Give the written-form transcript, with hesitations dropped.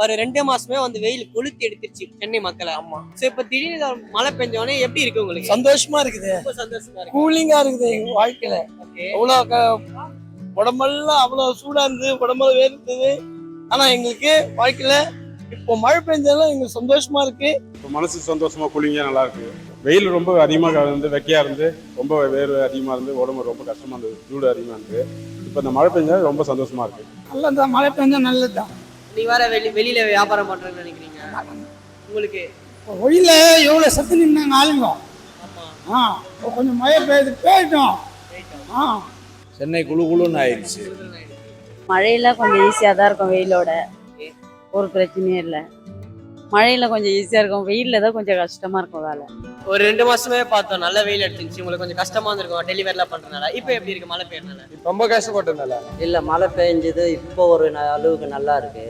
ஒரு 2 மாசமே வந்து வெயில் கொளுத்தி எடுத்துருச்சு சென்னை மக்களை. ஆமா, சோ இப்ப திடீர்னு ஒரு மழை பெஞ்ச உடனே எப்படி இருக்கு உங்களுக்கு? சந்தோஷமா இருக்குது, ரொம்ப சந்தோஷமா இருக்கு. கூலிங்கா இருக்குது எங்க வாழ்க்கையில. ஓகே. அவ்வளவு உடம்பெல்லாம் அவ்வளவு சூடா இருந்தது, உடம்பெல்லாம் வேர்த்தது. ஆனா எங்களுக்கு வாழ்க்கையில இப்போ மழை பெஞ்சதெல்லாம் எங்களுக்கு சந்தோஷமா இருக்கு. இப்போ மனசு சந்தோஷமா கூலிங்கா நல்லா இருக்கு. வெயில் ரொம்ப அதிகமாக இருந்து வெக்கையா இருந்து ரொம்ப வேர்வை அதிகமாக இருந்து உடம்பு ரொம்ப கஷ்டமா இருந்தது, சூடு அதிகமாக இருந்தது. இப்போ இந்த மழை பெஞ்சா ரொம்ப சந்தோஷமா இருக்கு. நல்லதான், மழை பெஞ்சா நல்லதுதான். நீங்க வேற வெளியில வியாபாரம் பண்றேன்னு நினைக்கிறீங்க உங்களுக்கு? வெயில எவ்வளவு சத்து நின்னாங்க ஆளுங்க. ஆமா, கொஞ்சம் மழை பெய்து போயிட்டோம். சென்னை குளு குளுன்னு ஆயிடுச்சு. மழையில கொஞ்சம் ஈஸியாக தான் இருக்கும், வெயிலோட ஒரு பிரச்சனையும் இல்லை. மழையில கொஞ்சம் ஈஸியாக இருக்கும், வெயிலில் தான் கொஞ்சம் கஷ்டமாக இருக்கும் வேலை. ஒரு 2 மாசமே பார்த்தோம் நல்ல வெயில் எடுத்துச்சு, உங்களுக்கு கொஞ்சம் கஷ்டமா இருந்திருக்கும் டெலிவரிலாம் பண்றதுனால. இப்போ எப்படி இருக்கு மழை பெய்யறதுனால? ரொம்ப கஷ்டப்பட்டதுனால இல்லை, மழை பெஞ்சது இப்போ ஒரு அளவுக்கு நல்லா இருக்கு.